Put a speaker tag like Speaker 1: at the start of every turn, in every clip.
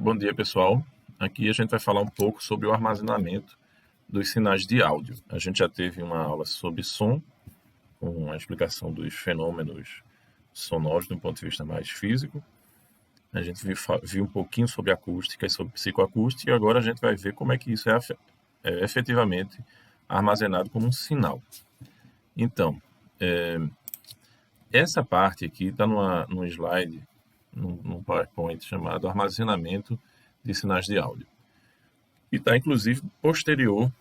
Speaker 1: Bom dia, pessoal. Aqui a gente vai falar um pouco sobre o armazenamento dos sinais de áudio. A gente já teve uma aula sobre som, com a explicação dos fenômenos sonoros do ponto de vista mais físico. A gente viu um pouquinho sobre acústica e sobre psicoacústica, e agora a gente vai ver como é que isso é efetivamente armazenado como um sinal. Então, essa parte aqui está num slide, num PowerPoint chamado Armazenamento de Sinais de Áudio. E está, inclusive, posterior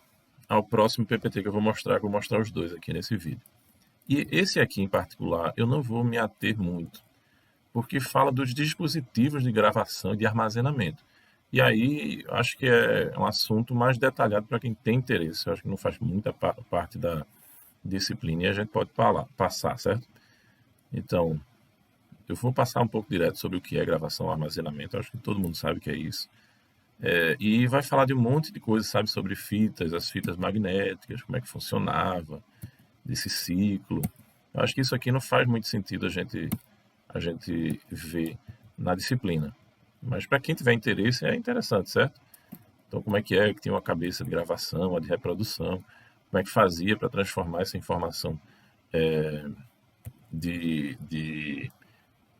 Speaker 1: ao próximo PPT que eu vou mostrar os dois aqui nesse vídeo. E esse aqui, em particular, eu não vou me ater muito, porque fala dos dispositivos de gravação e de armazenamento. E aí, acho que é um assunto mais detalhado para quem tem interesse. Eu acho que não faz muita parte da disciplina e a gente pode passar, certo? Então, eu vou passar um pouco direto sobre o que é gravação e armazenamento. Eu acho que todo mundo sabe o que é isso. E vai falar de um monte de coisas, sabe, sobre fitas, as fitas magnéticas, como é que funcionava, desse ciclo. Eu acho que isso aqui não faz muito sentido a gente ver na disciplina. Mas para quem tiver interesse, é interessante, certo? Então, como é que tinha uma cabeça de gravação, uma de reprodução, como é que fazia para transformar essa informação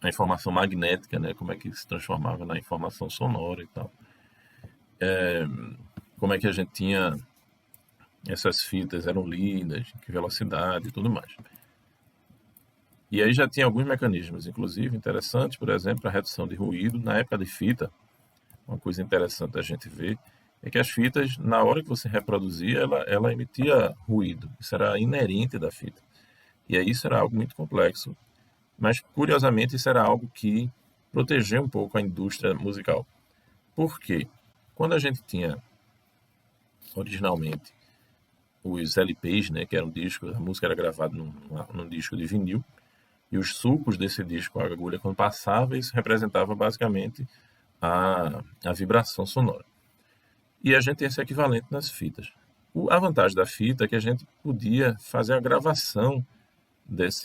Speaker 1: a informação magnética, né? Como é que se transformava na informação sonora e tal. Como é que a gente tinha essas fitas, eram lidas, que velocidade e tudo mais. E aí já tinha alguns mecanismos, inclusive, interessantes, por exemplo, a redução de ruído. Na época de fita, uma coisa interessante da gente ver é que as fitas, na hora que você reproduzia, ela emitia ruído. Isso era inerente da fita. E aí isso era algo muito complexo. Mas, curiosamente, isso era algo que protegeu um pouco a indústria musical. Por quê? Quando a gente tinha, originalmente, os LPs, né, que eram discos, a música era gravada num disco de vinil, e os sulcos desse disco, a agulha, quando passava, isso representava basicamente a vibração sonora. E a gente tem esse equivalente nas fitas. A vantagem da fita é que a gente podia fazer a gravação dessa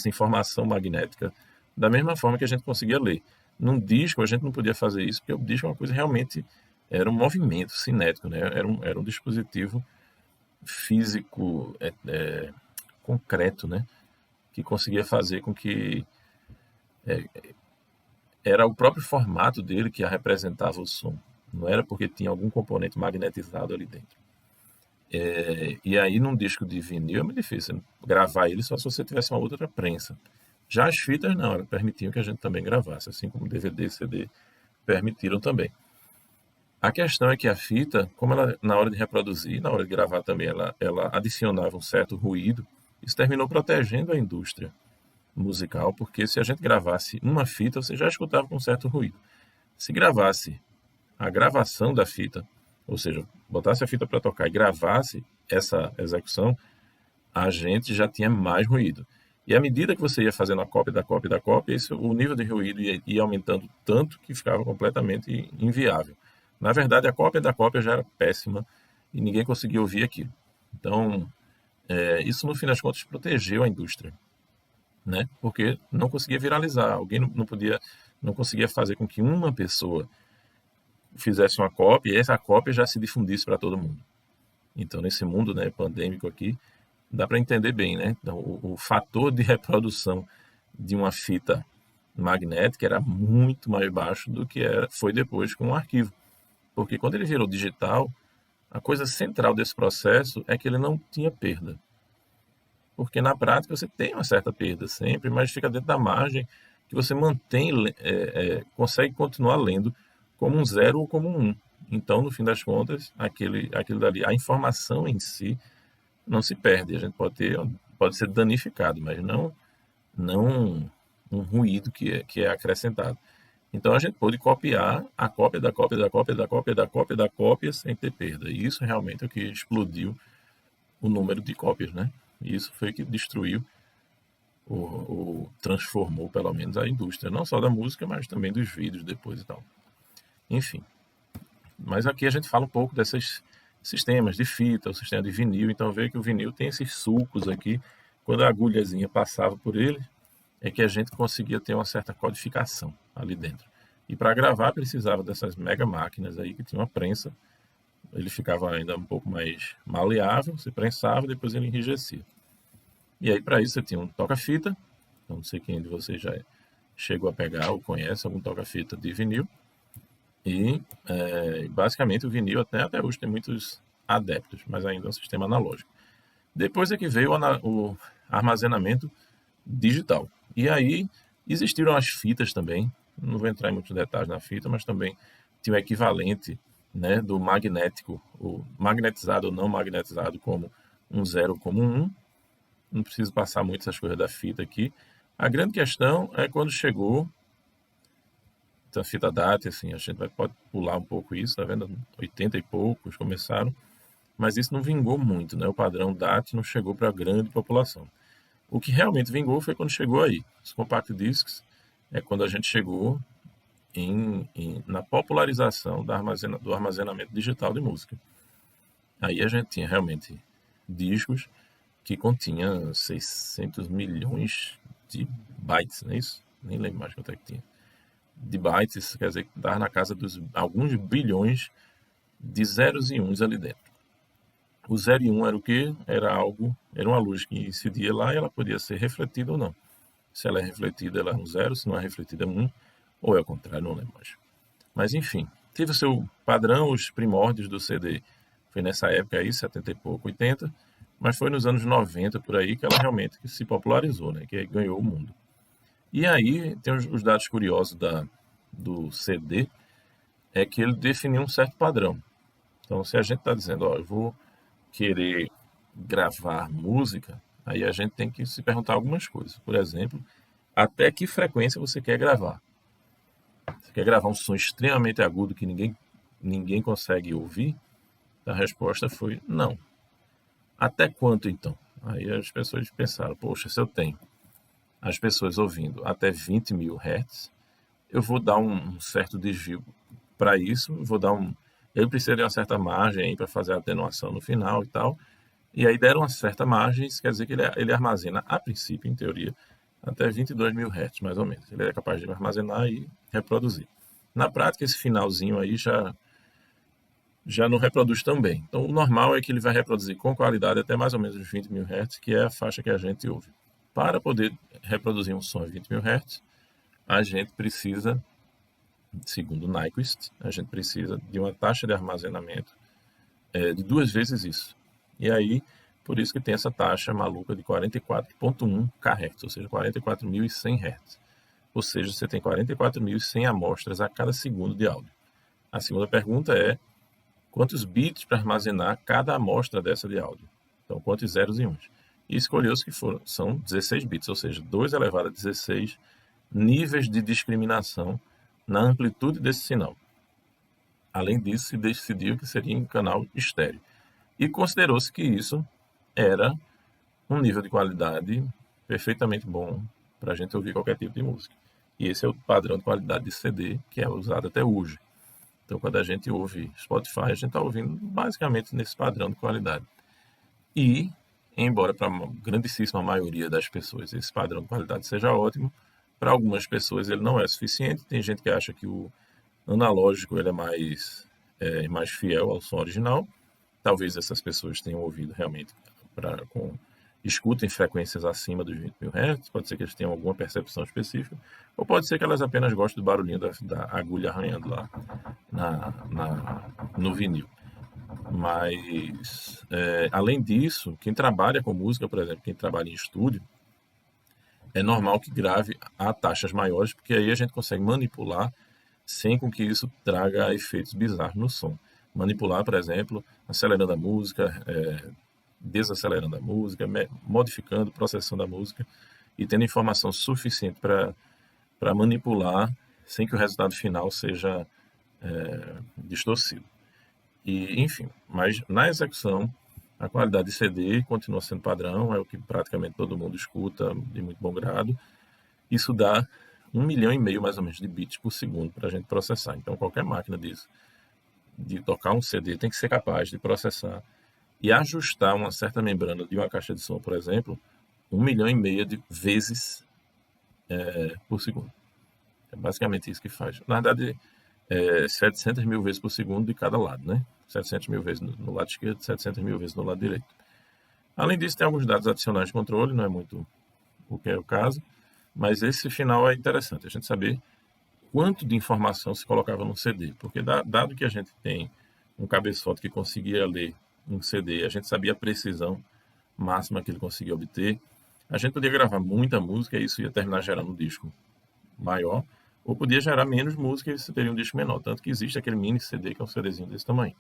Speaker 1: informação magnética da mesma forma que a gente conseguia ler. Num disco a gente não podia fazer isso, porque o disco é uma coisa realmente, era um movimento cinético, né? Era um dispositivo físico concreto, né? Que conseguia fazer com que era o próprio formato dele que representava o som. Não era porque tinha algum componente magnetizado ali dentro. E aí, num disco de vinil é muito difícil gravar ele só se você tivesse uma outra prensa. Já as fitas não, elas permitiam que a gente também gravasse, assim como DVD e CD permitiram também. A questão é que a fita, como ela, na hora de reproduzir, na hora de gravar também, ela adicionava um certo ruído, isso terminou protegendo a indústria musical, porque se a gente gravasse uma fita, você já escutava com certo ruído. Se gravasse a gravação da fita, ou seja, botasse a fita para tocar e gravasse essa execução, a gente já tinha mais ruído. E à medida que você ia fazendo a cópia da cópia da cópia, o nível de ruído ia aumentando tanto que ficava completamente inviável. Na verdade, a cópia da cópia já era péssima e ninguém conseguia ouvir aquilo. Então, isso no fim das contas protegeu a indústria, né? Porque não conseguia viralizar, alguém não conseguia fazer com que uma pessoa fizesse uma cópia e essa cópia já se difundisse para todo mundo. Então, nesse mundo, né, pandêmico aqui, dá para entender bem, né? Então, o fator de reprodução de uma fita magnética era muito mais baixo do que foi depois com o arquivo. Porque quando ele virou digital, a coisa central desse processo é que ele não tinha perda. Porque na prática você tem uma certa perda sempre, mas fica dentro da margem que você mantém, consegue continuar lendo como um 0 ou como um 1. Então, no fim das contas, aquilo dali, a informação em si não se perde. A gente pode ser danificado, mas não um ruído que é acrescentado. Então, a gente pode copiar a cópia da cópia da cópia da cópia da cópia da cópia sem ter perda. E isso realmente é o que explodiu o número de cópias, né? E isso foi o que destruiu ou transformou, pelo menos, a indústria, não só da música, mas também dos vídeos depois e tal. Enfim. Mas aqui a gente fala um pouco desses sistemas de fita, o sistema de vinil. Então, veja que o vinil tem esses sulcos aqui. Quando a agulhazinha passava por ele, é que a gente conseguia ter uma certa codificação ali dentro. E para gravar precisava dessas mega máquinas aí que tinha uma prensa. Ele ficava ainda um pouco mais maleável, você prensava e depois ele enrijecia. E aí para isso você tinha um toca-fita, não sei quem de vocês já chegou a pegar ou conhece algum toca-fita de vinil. E basicamente o vinil até hoje tem muitos adeptos, mas ainda é um sistema analógico. Depois é que veio o armazenamento digital. E aí existiram as fitas também, não vou entrar em muitos detalhes na fita, mas também tinha o equivalente, né, do magnético, o magnetizado ou não magnetizado, como um 0 como um 1. Não preciso passar muito essas coisas da fita aqui. A grande questão é quando chegou a fita DAT, assim, a gente pode pular um pouco isso, tá vendo? 80 e poucos começaram, mas isso não vingou muito, né? O padrão DAT não chegou para a grande população. O que realmente vingou foi quando chegou aí. Os compact discs é quando a gente chegou na popularização do armazenamento digital de música. Aí a gente tinha realmente discos que continham 600 milhões de bytes, não é isso? Nem lembro mais quanto é que tinha. De bytes, isso quer dizer que estava na casa dos alguns bilhões de zeros e uns ali dentro. O 0 e 1 era o quê? Era uma luz que incidia lá e ela podia ser refletida ou não. Se ela é refletida, ela é um 0, se não é refletida, é um 1, ou é o contrário, não lembro mais. Mas enfim, teve o seu padrão, os primórdios do CD. Foi nessa época aí, 70 e pouco, 80, mas foi nos anos 90 por aí que ela realmente se popularizou, né? Que ganhou o mundo. E aí tem os dados curiosos do CD, é que ele definiu um certo padrão. Então, se a gente está dizendo, ó, eu vou querer gravar música, aí a gente tem que se perguntar algumas coisas. Por exemplo, até que frequência você quer gravar? Você quer gravar um som extremamente agudo que ninguém consegue ouvir? A resposta foi não. Até quanto então? Aí as pessoas pensaram, poxa, se eu tenho as pessoas ouvindo até 20 mil Hz, eu vou dar um certo desvio para isso, ele precisa de uma certa margem para fazer a atenuação no final e tal. E aí deram uma certa margem, isso quer dizer que ele armazena, a princípio, em teoria, até 22 mil Hz, mais ou menos. Ele é capaz de armazenar e reproduzir. Na prática, esse finalzinho aí já não reproduz tão bem. Então, o normal é que ele vai reproduzir com qualidade até mais ou menos os 20 mil Hz, que é a faixa que a gente ouve. Para poder reproduzir um som em 20 mil Hz, a gente precisa, segundo o Nyquist, a gente precisa de uma taxa de armazenamento de 2 vezes isso. E aí, por isso que tem essa taxa maluca de 44.1 kHz, ou seja, 44.100 Hz. Ou seja, você tem 44.100 amostras a cada segundo de áudio. A segunda pergunta é, quantos bits para armazenar cada amostra dessa de áudio? Então, quantos zeros e uns? E escolheu-se que são 16 bits, ou seja, 2 elevado a 16 níveis de discriminação na amplitude desse sinal. Além disso, se decidiu que seria um canal estéreo. E considerou-se que isso era um nível de qualidade perfeitamente bom para a gente ouvir qualquer tipo de música. E esse é o padrão de qualidade de CD que é usado até hoje. Então, quando a gente ouve Spotify, a gente está ouvindo basicamente nesse padrão de qualidade. E, embora para a grandíssima maioria das pessoas esse padrão de qualidade seja ótimo, para algumas pessoas ele não é suficiente. Tem gente que acha que o analógico ele é mais fiel ao som original. Talvez essas pessoas tenham ouvido realmente escutem frequências acima dos 20 mil Hz, pode ser que eles tenham alguma percepção específica, ou pode ser que elas apenas gostem do barulhinho da agulha arranhando lá no vinil. Mas, além disso, quem trabalha com música, por exemplo, quem trabalha em estúdio, é normal que grave a taxas maiores, porque aí a gente consegue manipular sem com que isso traga efeitos bizarros no som. Manipular, por exemplo, acelerando a música, desacelerando a música, modificando, processando a música e tendo informação suficiente para manipular sem que o resultado final seja distorcido. E, enfim, mas na execução, a qualidade de CD continua sendo padrão, é o que praticamente todo mundo escuta de muito bom grado. Isso dá 1,5 milhão mais ou menos de bits por segundo para a gente processar. Então, qualquer máquina de tocar um CD tem que ser capaz de processar e ajustar uma certa membrana de uma caixa de som, por exemplo, 1,5 milhão de vezes por segundo. É basicamente isso que faz. Na verdade, 700 mil vezes por segundo de cada lado, né? 700 mil vezes no lado esquerdo, 700 mil vezes no lado direito. Além disso, tem alguns dados adicionais de controle, não é muito o que é o caso, mas esse final é interessante, a gente saber quanto de informação se colocava no CD, porque dado que a gente tem um cabeçote que conseguia ler um CD, a gente sabia a precisão máxima que ele conseguia obter, a gente podia gravar muita música e isso ia terminar gerando um disco maior, ou podia gerar menos música e você teria um disco menor, tanto que existe aquele mini CD que é um CDzinho desse tamanho.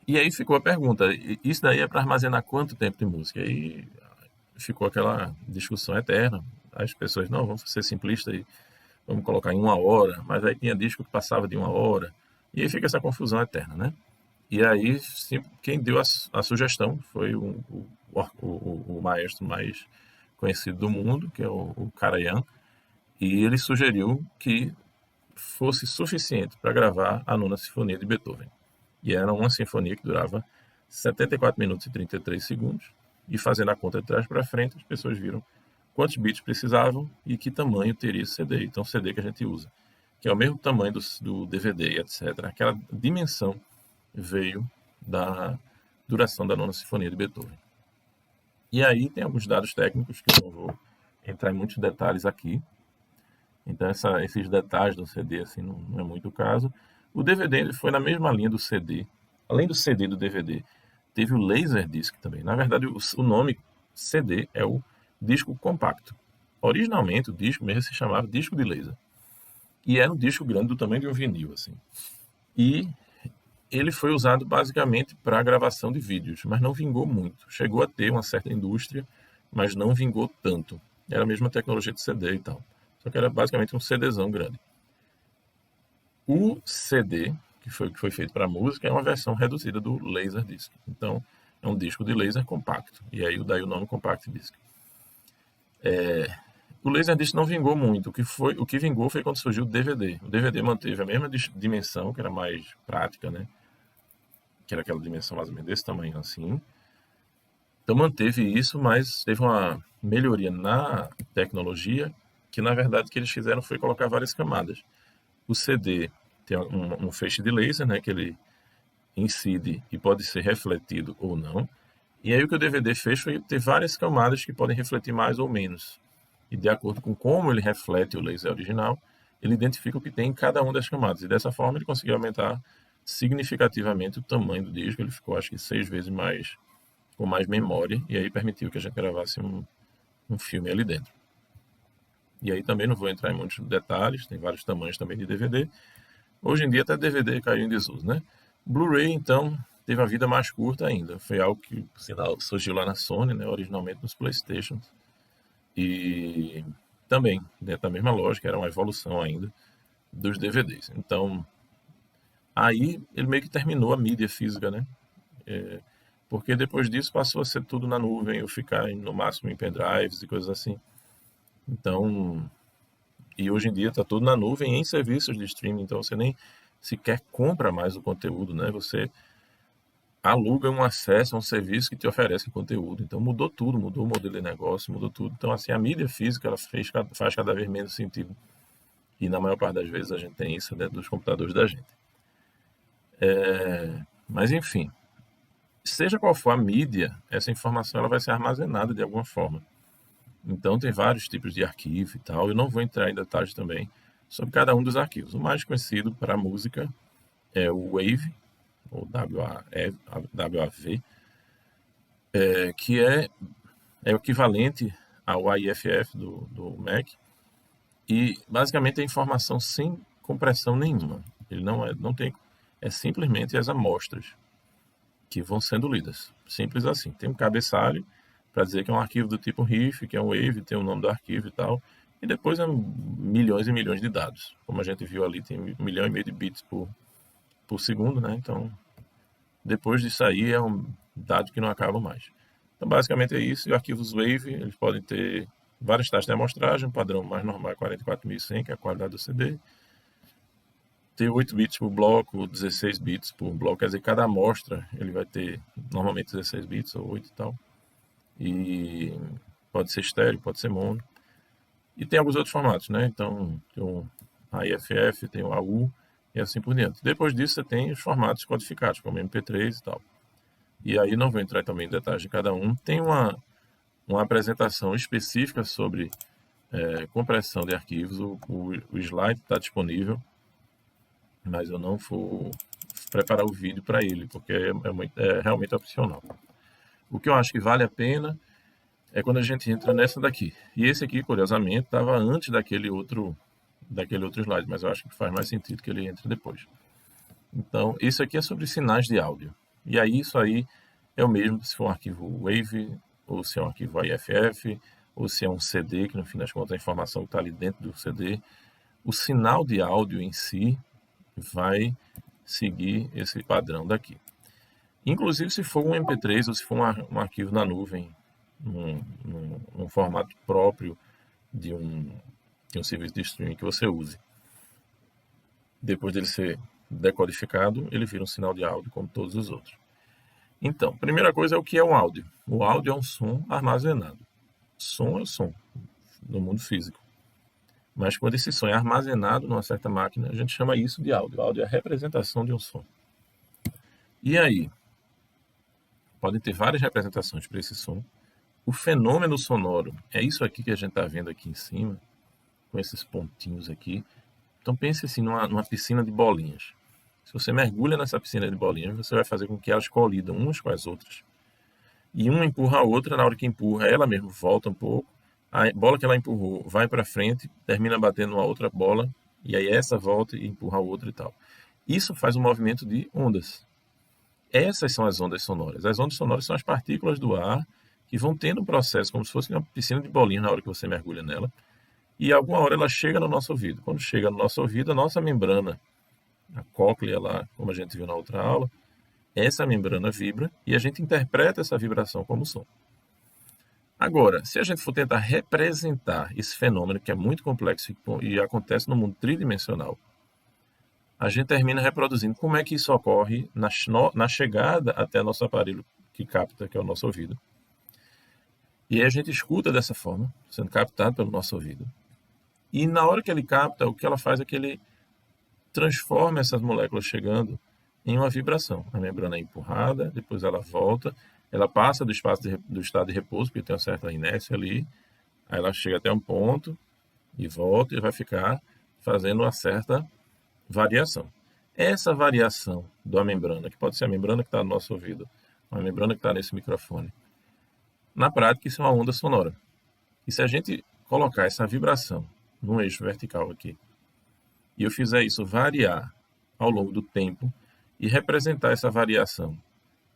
Speaker 1: E aí ficou a pergunta, isso daí é para armazenar quanto tempo de música? E ficou aquela discussão eterna. As pessoas, não, vamos ser simplistas e vamos colocar em 1 hora, mas aí tinha disco que passava de 1 hora, e aí fica essa confusão eterna, né? E aí, quem deu a sugestão foi o maestro mais conhecido do mundo, que é o Karajan, e ele sugeriu que fosse suficiente para gravar a Nona Sinfonia de Beethoven. E era uma sinfonia que durava 74 minutos e 33 segundos, e fazendo a conta de trás para frente, as pessoas viram quantos bits precisavam e que tamanho teria esse CD. Então, o CD que a gente usa, que é o mesmo tamanho do DVD, etc. Aquela dimensão veio da duração da Nona Sinfonia de Beethoven. E aí tem alguns dados técnicos que eu não vou entrar em muitos detalhes aqui. Então, esses detalhes do CD assim, não é muito o caso. O DVD ele foi na mesma linha do CD. Além do CD e do DVD, teve o Laserdisc também. Na verdade, o nome CD é o disco compacto. Originalmente, o disco mesmo se chamava disco de laser. E era um disco grande do tamanho de um vinil, assim. E ele foi usado basicamente para gravação de vídeos, mas não vingou muito. Chegou a ter uma certa indústria, mas não vingou tanto. Era a mesma tecnologia de CD e tal. Só que era basicamente um CDzão grande. O CD, que foi feito para música, é uma versão reduzida do Laserdisc. Então, é um disco de laser compacto. E aí daí o nome Compact Disc. O Laserdisc não vingou muito. O que vingou foi quando surgiu o DVD. O DVD manteve a mesma dimensão, que era mais prática, né? Que era aquela dimensão mais ou menos desse tamanho assim. Então manteve isso, mas teve uma melhoria na tecnologia, que na verdade o que eles fizeram foi colocar várias camadas. O CD tem um feixe de laser, né, que ele incide e pode ser refletido ou não. E aí o que o DVD fez foi ter várias camadas que podem refletir mais ou menos. E de acordo com como ele reflete o laser original, ele identifica o que tem em cada uma das camadas. E dessa forma ele conseguiu aumentar significativamente o tamanho do disco. Ele ficou, acho que, 6 vezes mais, com mais memória. E aí permitiu que a gente gravasse um filme ali dentro. E aí também não vou entrar em muitos detalhes, tem vários tamanhos também de DVD. Hoje em dia até DVD caiu em desuso, né? Blu-ray, então, teve a vida mais curta ainda. Foi algo que, por sinal, surgiu lá na Sony, né? Originalmente nos PlayStations. E também, dentro da mesma lógica, era uma evolução ainda dos DVDs. Então, aí ele meio que terminou a mídia física, né? Porque depois disso passou a ser tudo na nuvem, ou ficar no máximo em pendrives e coisas assim. Então, e hoje em dia está tudo na nuvem em serviços de streaming, então você nem sequer compra mais o conteúdo, né? Você aluga um acesso a um serviço que te oferece conteúdo. Então mudou tudo, mudou o modelo de negócio, mudou tudo. Então assim, a mídia física ela faz cada vez menos sentido. E na maior parte das vezes a gente tem isso dentro dos computadores da gente. Mas enfim, seja qual for a mídia, essa informação ela vai ser armazenada de alguma forma. Então tem vários tipos de arquivo e tal. Eu não vou entrar em detalhes também sobre cada um dos arquivos. O mais conhecido para a música é o WAV, ou WAV, que é o equivalente ao AIFF do Mac, e basicamente é informação sem compressão nenhuma. Ele não tem, é simplesmente as amostras que vão sendo lidas. Simples assim. Tem um cabeçalho para dizer que é um arquivo do tipo RIF, que é um WAV, tem o nome do arquivo e tal, e depois é milhões e milhões de dados. Como a gente viu ali, tem 1,5 milhão de bits por segundo, né? Então, depois disso aí é um dado que não acaba mais. Então, basicamente é isso. E arquivos WAV, eles podem ter várias taxas de amostragem. O padrão mais normal é 44.100, que é a qualidade do CD. Ter 8 bits por bloco, 16 bits por bloco. Quer dizer, cada amostra ele vai ter normalmente 16 bits ou 8 e tal. E pode ser estéreo, pode ser mono. E tem alguns outros formatos, né? Então, tem o AIFF, tem o AU e assim por diante. Depois disso, você tem os formatos codificados, como MP3 e tal. E aí não vou entrar também em detalhes de cada um. Tem uma apresentação específica sobre compressão de arquivos. O slide está disponível, mas eu não vou preparar o vídeo para ele, porque é realmente opcional. O que eu acho que vale a pena é quando a gente entra nessa daqui. E esse aqui, curiosamente, estava antes daquele outro slide, mas eu acho que faz mais sentido que ele entre depois. Então, isso aqui é sobre sinais de áudio. E aí, isso aí é o mesmo se for um arquivo WAV, ou se é um arquivo AIFF, ou se é um CD, que no fim das contas a informação está ali dentro do CD. O sinal de áudio em si vai seguir esse padrão daqui. Inclusive, se for um MP3 ou se for um arquivo na nuvem, num formato próprio de um serviço de streaming que você use. Depois dele ser decodificado, ele vira um sinal de áudio como todos os outros. Então, primeira coisa é o que é um áudio. O áudio é um som armazenado. Som é o som no mundo físico. Mas quando esse som é armazenado numa certa máquina, a gente chama isso de áudio. O áudio é a representação de um som. E aí? Podem ter várias representações para esse som. O fenômeno sonoro é isso aqui que a gente está vendo aqui em cima, com esses pontinhos aqui. Então pense assim numa piscina de bolinhas. Se você mergulha nessa piscina de bolinhas, você vai fazer com que elas colidam umas com as outras. E uma empurra a outra, na hora que empurra, ela mesmo volta um pouco. A bola que ela empurrou vai para frente, termina batendo uma outra bola, e aí essa volta e empurra a outra e tal. Isso faz um movimento de ondas. Essas são as ondas sonoras. As ondas sonoras são as partículas do ar que vão tendo um processo como se fosse uma piscina de bolinhas na hora que você mergulha nela. E alguma hora ela chega no nosso ouvido. Quando chega no nosso ouvido, a nossa membrana, a cóclea lá, como a gente viu na outra aula, essa membrana vibra e a gente interpreta essa vibração como som. Agora, se a gente for tentar representar esse fenômeno que é muito complexo e acontece no mundo tridimensional, a gente termina reproduzindo como é que isso ocorre na chegada até nosso aparelho que capta, que é o nosso ouvido. E aí a gente escuta dessa forma, sendo captado pelo nosso ouvido. E na hora que ele capta, o que ela faz é que ele transforma essas moléculas chegando em uma vibração. A membrana é empurrada, depois ela volta, ela passa do estado de repouso, porque tem uma certa inércia ali, aí ela chega até um ponto e volta e vai ficar fazendo uma certa variação. Essa variação da membrana, que pode ser a membrana que está no nosso ouvido, uma membrana que está nesse microfone, na prática isso é uma onda sonora. E se a gente colocar essa vibração num eixo vertical aqui, e eu fizer isso variar ao longo do tempo e representar essa variação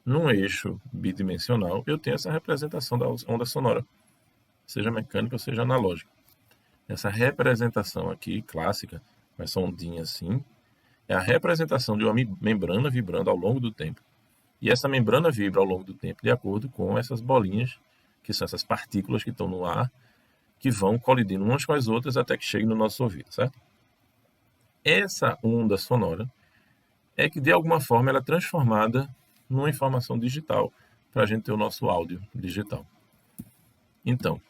Speaker 1: num eixo bidimensional, eu tenho essa representação da onda sonora, seja mecânica ou seja analógica. Essa representação aqui, clássica, com essa ondinha assim, é a representação de uma membrana vibrando ao longo do tempo. E essa membrana vibra ao longo do tempo de acordo com essas bolinhas, que são essas partículas que estão no ar, que vão colidindo umas com as outras até que cheguem no nosso ouvido, certo? Essa onda sonora é que, de alguma forma, ela é transformada numa informação digital, para a gente ter o nosso áudio digital. Então,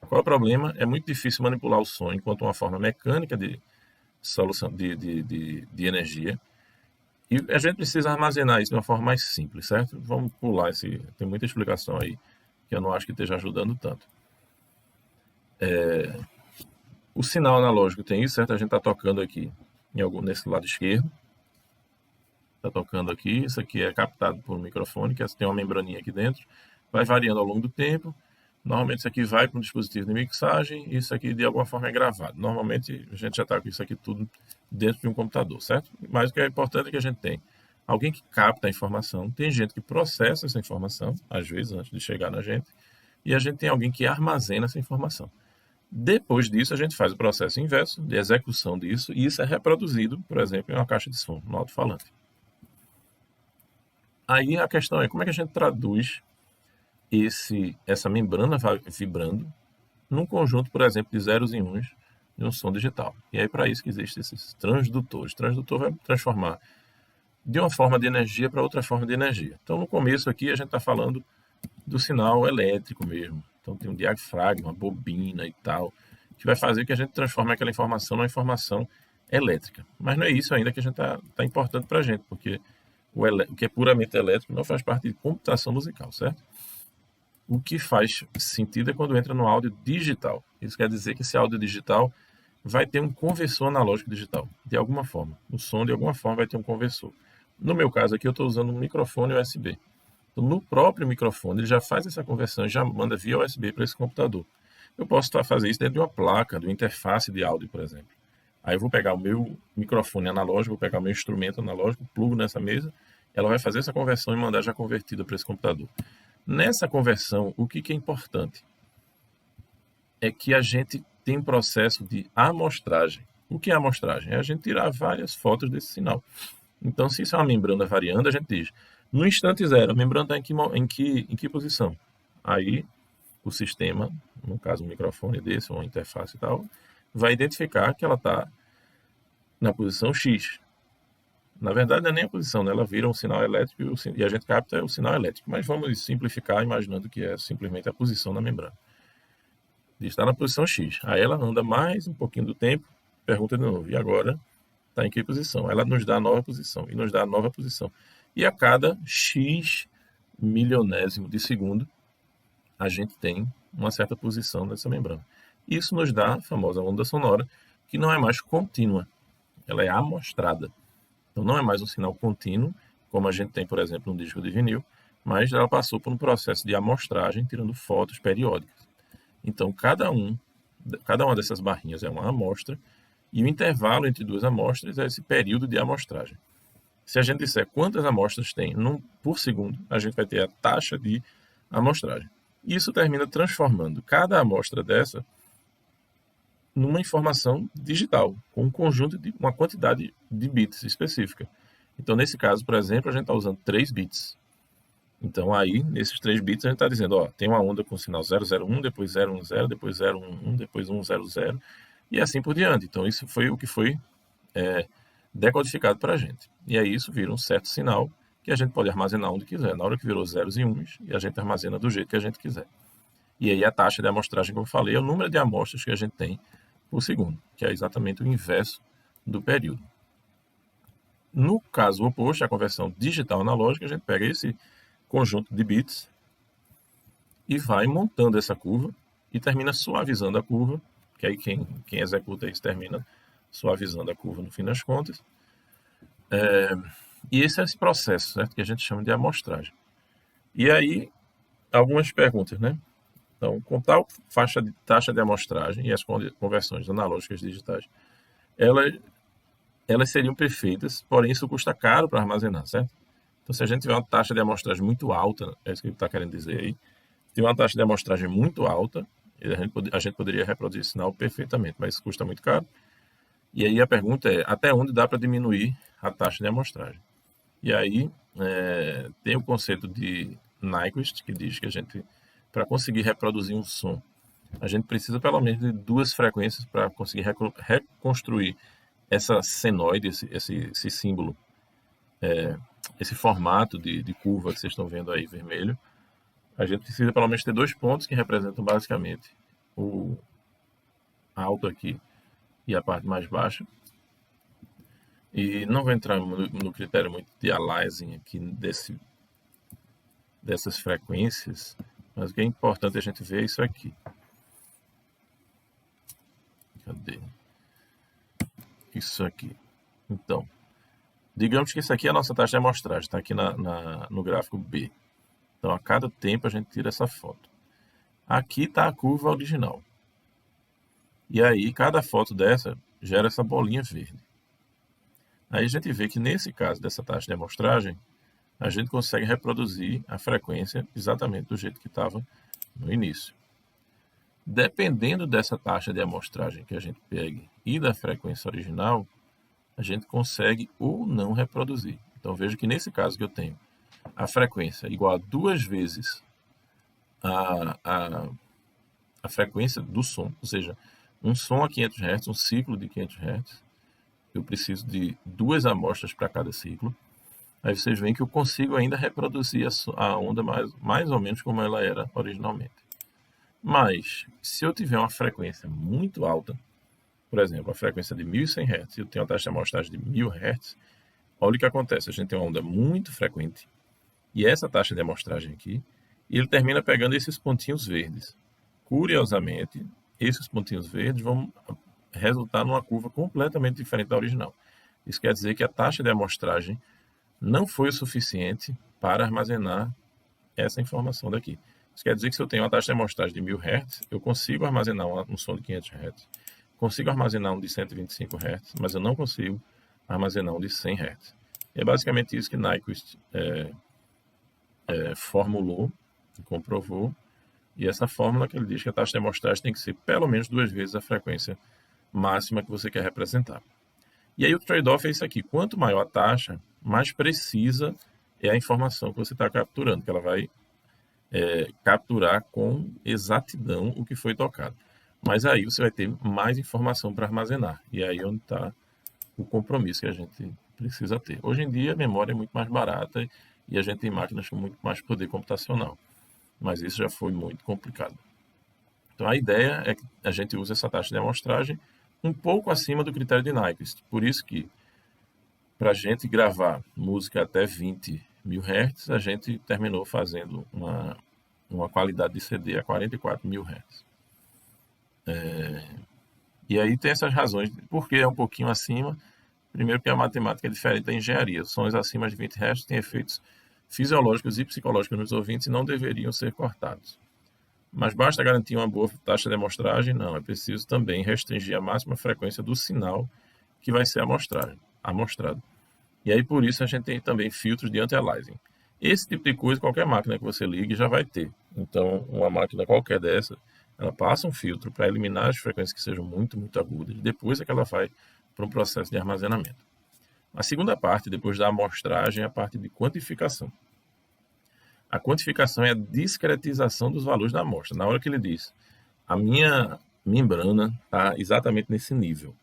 Speaker 1: qual é o problema? É muito difícil manipular o som enquanto uma forma mecânica de solução de energia. E a gente precisa armazenar isso de uma forma mais simples, certo? Vamos pular tem muita explicação aí que eu não acho que esteja ajudando tanto. O sinal analógico tem isso, certo? A gente está tocando aqui nesse lado esquerdo. Está tocando aqui, isso aqui é captado por um microfone, que tem uma membraninha aqui dentro, vai variando ao longo do tempo. Normalmente isso aqui vai para um dispositivo de mixagem e isso aqui de alguma forma é gravado. Normalmente a gente já está com isso aqui tudo dentro de um computador, certo? Mas o que é importante é que a gente tem alguém que capta a informação, tem gente que processa essa informação, às vezes antes de chegar na gente, e a gente tem alguém que armazena essa informação. Depois disso a gente faz o processo inverso de execução disso e isso é reproduzido, por exemplo, em uma caixa de som, no alto-falante. Aí a questão é como é que a gente traduz essa membrana vibrando num conjunto, por exemplo, de zeros e uns de um som digital. E aí para isso que existem esses transdutores. O transdutor vai transformar de uma forma de energia para outra forma de energia. Então no começo aqui a gente está falando do sinal elétrico mesmo. Então tem um diafragma, uma bobina e tal, que vai fazer que a gente transforme aquela informação numa informação elétrica. Mas não é isso ainda que a gente tá importante para a gente, porque o que é puramente elétrico não faz parte de computação musical, certo? O que faz sentido é quando entra no áudio digital. Isso quer dizer que esse áudio digital vai ter um conversor analógico digital, de alguma forma. O som, de alguma forma, vai ter um conversor. No meu caso aqui, eu estou usando um microfone USB. Então, no próprio microfone, ele já faz essa conversão e já manda via USB para esse computador. Eu posso fazer isso dentro de uma placa, de uma interface de áudio, por exemplo. Aí eu vou pegar o meu microfone analógico, vou pegar o meu instrumento analógico, plugo nessa mesa, ela vai fazer essa conversão e mandar já convertida para esse computador. Nessa conversão, o que é importante? É que a gente tem um processo de amostragem. O que é amostragem? É a gente tirar várias fotos desse sinal. Então, se isso é uma membrana variando, a gente diz, no instante zero, a membrana está em que posição? Aí, o sistema, no caso um microfone desse, ou uma interface e tal, vai identificar que ela está na posição X. Na verdade, não é nem a posição, né? Ela vira um sinal elétrico e a gente capta o sinal elétrico. Mas vamos simplificar imaginando que é simplesmente a posição da membrana. Está na posição X. Aí ela anda mais um pouquinho do tempo, pergunta de novo, e agora está em que posição? Ela nos dá a nova posição e nos dá a nova posição. E a cada X milionésimo de segundo, a gente tem uma certa posição dessa membrana. Isso nos dá a famosa onda sonora, que não é mais contínua, ela é amostrada. Então não é mais um sinal contínuo, como a gente tem, por exemplo, no disco de vinil, mas ela passou por um processo de amostragem, tirando fotos periódicas. Então cada uma dessas barrinhas é uma amostra, e o intervalo entre duas amostras é esse período de amostragem. Se a gente disser quantas amostras tem por segundo, a gente vai ter a taxa de amostragem. Isso termina transformando cada amostra dessa numa informação digital, com um conjunto de uma quantidade de bits específica. Então, nesse caso, por exemplo, a gente está usando 3 bits. Então, aí, nesses 3 bits, a gente está dizendo, ó, tem uma onda com sinal 001, depois 010, depois 011, depois 100, e assim por diante. Então, isso foi o que foi decodificado para a gente. E aí, isso vira um certo sinal que a gente pode armazenar onde quiser. Na hora que virou zeros e uns, e a gente armazena do jeito que a gente quiser. E aí, a taxa de amostragem, como eu falei, é o número de amostras que a gente tem por segundo, que é exatamente o inverso do período. No caso oposto, a conversão digital analógica, a gente pega esse conjunto de bits e vai montando essa curva e termina suavizando a curva, que aí quem executa isso termina suavizando a curva no fim das contas. E esse é esse processo, certo? Que a gente chama de amostragem. E aí, algumas perguntas, né? Então, com tal taxa de amostragem e as conversões analógicas digitais, elas seriam perfeitas, porém isso custa caro para armazenar, certo? Então, se a gente tiver uma taxa de amostragem muito alta, é isso que ele está querendo dizer aí, se tiver uma taxa de amostragem muito alta, a gente poderia reproduzir esse sinal perfeitamente, mas isso custa muito caro. E aí a pergunta é, até onde dá para diminuir a taxa de amostragem? E aí tem o conceito de Nyquist, que diz que a gente, para conseguir reproduzir um som, a gente precisa pelo menos de 2 frequências para conseguir reconstruir essa senoide, esse símbolo, esse formato de curva que vocês estão vendo aí vermelho. A gente precisa pelo menos ter 2 pontos que representam basicamente o alto aqui e a parte mais baixa. E não vou entrar no critério muito de aliasing aqui dessas frequências, mas o que é importante a gente ver é isso aqui. Cadê? Isso aqui. Então, digamos que isso aqui é a nossa taxa de amostragem, está aqui no gráfico B. Então, a cada tempo a gente tira essa foto. Aqui está a curva original. E aí, cada foto dessa gera essa bolinha verde. Aí a gente vê que nesse caso dessa taxa de amostragem, a gente consegue reproduzir a frequência exatamente do jeito que estava no início. Dependendo dessa taxa de amostragem que a gente pegue e da frequência original, a gente consegue ou não reproduzir. Então veja que nesse caso que eu tenho a frequência igual a 2 vezes a frequência do som, ou seja, um som a 500 Hz, um ciclo de 500 Hz, eu preciso de 2 amostras para cada ciclo. Aí vocês veem que eu consigo ainda reproduzir a onda mais ou menos como ela era originalmente. Mas, se eu tiver uma frequência muito alta, por exemplo, a frequência de 1100 Hz, e eu tenho uma taxa de amostragem de 1000 Hz, olha o que acontece. A gente tem uma onda muito frequente, e essa taxa de amostragem aqui, e ele termina pegando esses pontinhos verdes. Curiosamente, esses pontinhos verdes vão resultar numa curva completamente diferente da original. Isso quer dizer que a taxa de amostragem não foi o suficiente para armazenar essa informação daqui. Isso quer dizer que se eu tenho uma taxa de amostragem de 1000 Hz, eu consigo armazenar um som de 500 Hz, consigo armazenar um de 125 Hz, mas eu não consigo armazenar um de 100 Hz. E é basicamente isso que Nyquist formulou e comprovou. E essa fórmula que ele diz que a taxa de amostragem tem que ser pelo menos 2 vezes a frequência máxima que você quer representar. E aí o trade-off é isso aqui. Quanto maior a taxa, mais precisa é a informação que você está capturando, que ela vai capturar com exatidão o que foi tocado. Mas aí você vai ter mais informação para armazenar. E aí é onde está o compromisso que a gente precisa ter. Hoje em dia a memória é muito mais barata e a gente tem máquinas com muito mais poder computacional. Mas isso já foi muito complicado. Então a ideia é que a gente use essa taxa de amostragem um pouco acima do critério de Nyquist. Por isso que, para a gente gravar música até 20.000 Hz, a gente terminou fazendo uma qualidade de CD a 44.000 Hz. E aí tem essas razões. Por que é um pouquinho acima? Primeiro, porque a matemática é diferente da engenharia. Sons acima de 20 Hz têm efeitos fisiológicos e psicológicos nos ouvintes e não deveriam ser cortados. Mas basta garantir uma boa taxa de amostragem? Não, é preciso também restringir a máxima frequência do sinal que vai ser amostrado. E aí por isso a gente tem também filtros de anti-aliasing. Esse tipo de coisa, qualquer máquina que você ligue já vai ter. Então, uma máquina qualquer dessa, ela passa um filtro para eliminar as frequências que sejam muito, muito agudas. Depois é que ela vai para um processo de armazenamento. A segunda parte, depois da amostragem, é a parte de quantificação. A quantificação é a discretização dos valores da amostra. Na hora que ele diz, a minha membrana está exatamente nesse nível.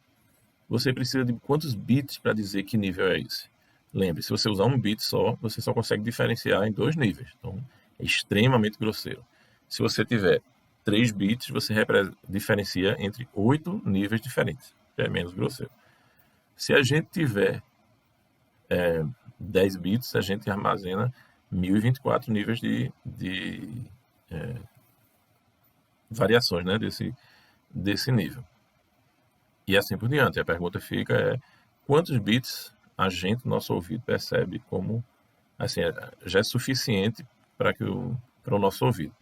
Speaker 1: Você precisa de quantos bits para dizer que nível é esse? Lembre, se você usar um bit só, você só consegue diferenciar em 2 níveis. Então, é extremamente grosseiro. Se você tiver 3 bits, você diferencia entre 8 níveis diferentes. É menos grosseiro. Se a gente tiver 10 bits, a gente armazena 1024 níveis de variações, né, desse nível. E assim por diante. A pergunta fica quantos bits a gente, nosso ouvido, percebe como assim, já é suficiente para o nosso ouvido.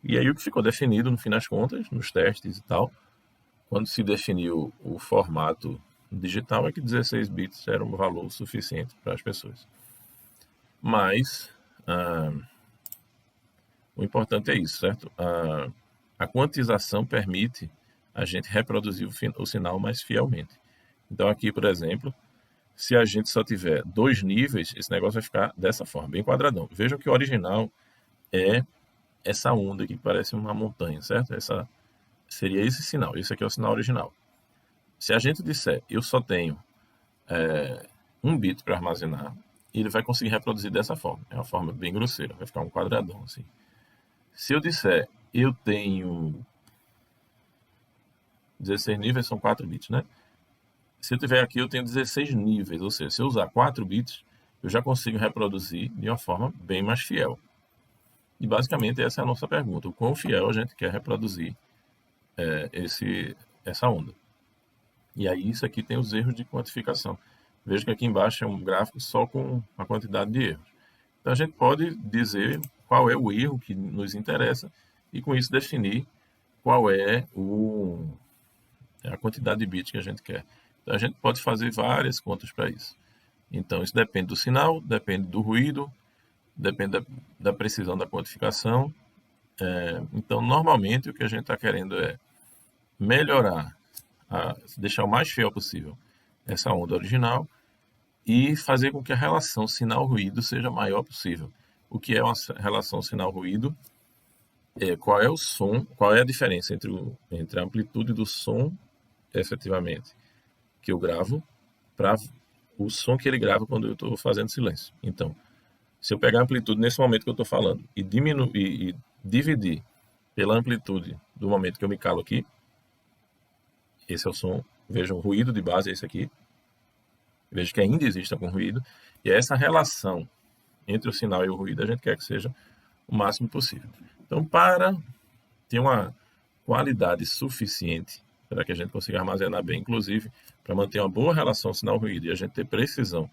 Speaker 1: E aí o que ficou definido, no fim das contas, nos testes e tal, quando se definiu o formato digital, é que 16 bits era um valor suficiente para as pessoas. Mas o importante é isso, certo? A quantização permite a gente reproduzir o sinal mais fielmente. Então aqui, por exemplo, se a gente só tiver 2 níveis, esse negócio vai ficar dessa forma, bem quadradão. Vejam que o original é essa onda aqui que parece uma montanha, certo? Seria esse sinal, esse aqui é o sinal original. Se a gente disser, eu só tenho 1 bit para armazenar, ele vai conseguir reproduzir dessa forma. É uma forma bem grosseira, vai ficar um quadradão assim. Se eu disser, eu tenho 16 níveis, são 4 bits, né? Se eu tiver aqui, eu tenho 16 níveis, ou seja, se eu usar 4 bits, eu já consigo reproduzir de uma forma bem mais fiel. E basicamente essa é a nossa pergunta, o quão fiel a gente quer reproduzir essa onda. E aí isso aqui tem os erros de quantificação. Veja que aqui embaixo é um gráfico só com a quantidade de erros. Então a gente pode dizer qual é o erro que nos interessa e com isso definir qual é a quantidade de bits que a gente quer. Então a gente pode fazer várias contas para isso. Então isso depende do sinal, depende do ruído, depende da precisão da quantificação. Então normalmente o que a gente está querendo é melhorar, deixar o mais fiel possível essa onda original e fazer com que a relação sinal-ruído seja a maior possível. O que é uma relação sinal-ruído? Qual é o som, qual é a diferença entre a amplitude do som, efetivamente, que eu gravo, para o som que ele grava quando eu estou fazendo silêncio. Então, se eu pegar a amplitude nesse momento que eu estou falando e dividir pela amplitude do momento que eu me calo aqui. Esse é o som. Vejam o ruído de base, é esse aqui. Veja que ainda existe algum ruído. E é essa relação entre o sinal e o ruído a gente quer que seja o máximo possível. Então, para ter uma qualidade suficiente para que a gente consiga armazenar bem, inclusive para manter uma boa relação sinal-ruído e a gente ter precisão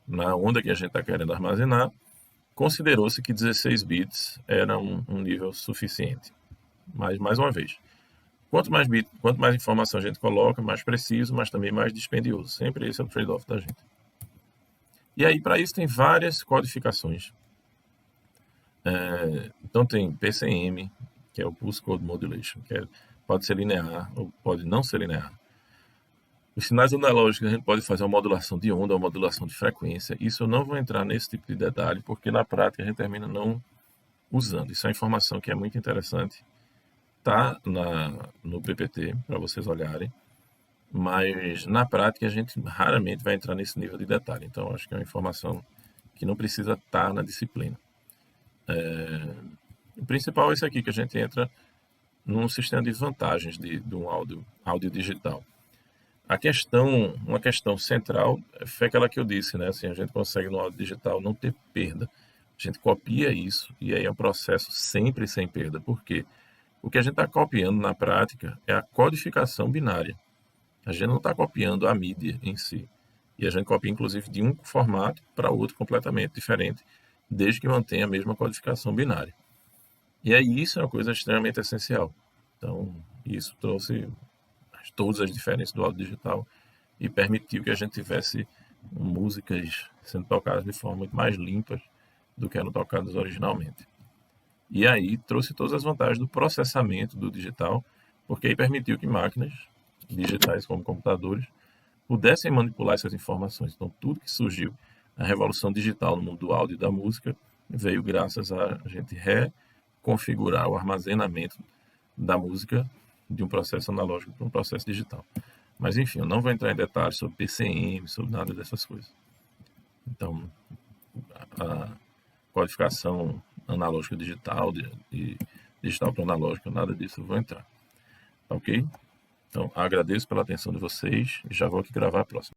Speaker 1: na onda que a gente está querendo armazenar, considerou-se que 16 bits era um nível suficiente. Mas, mais uma vez, quanto mais bit, quanto mais informação a gente coloca, mais preciso, mas também mais dispendioso. Sempre esse é o trade-off da gente. E aí, para isso, tem várias codificações. Então, tem PCM, que é o Pulse Code Modulation, que pode ser linear ou pode não ser linear. Os sinais analógicos, a gente pode fazer uma modulação de onda, uma modulação de frequência. Isso eu não vou entrar nesse tipo de detalhe, porque na prática a gente termina não usando. Isso é uma informação que é muito interessante. Está no PPT, para vocês olharem. Mas na prática a gente raramente vai entrar nesse nível de detalhe. Então acho que é uma informação que não precisa estar na disciplina. O principal é esse aqui, que a gente entra num sistema de vantagens de um áudio digital. Uma questão central foi aquela que eu disse, né? Assim, a gente consegue no áudio digital não ter perda. A gente copia isso e aí é um processo sempre sem perda. Por quê? O que a gente está copiando na prática é a codificação binária. A gente não está copiando a mídia em si. E a gente copia, inclusive, de um formato para outro completamente diferente, desde que mantenha a mesma codificação binária. E aí isso é uma coisa extremamente essencial. Então, isso trouxe todas as diferenças do áudio digital e permitiu que a gente tivesse músicas sendo tocadas de forma muito mais limpas do que eram tocadas originalmente. E aí trouxe todas as vantagens do processamento do digital, porque aí permitiu que máquinas digitais como computadores pudessem manipular essas informações. Então tudo que surgiu, a revolução digital no mundo do áudio e da música, veio graças a gente reconfigurar o armazenamento da música de um processo analógico para um processo digital. Mas enfim, eu não vou entrar em detalhes sobre PCM, sobre nada dessas coisas. Então, a codificação analógica digital, de digital para analógico, nada disso eu vou entrar. Ok? Então, agradeço pela atenção de vocês e já vou aqui gravar a próxima.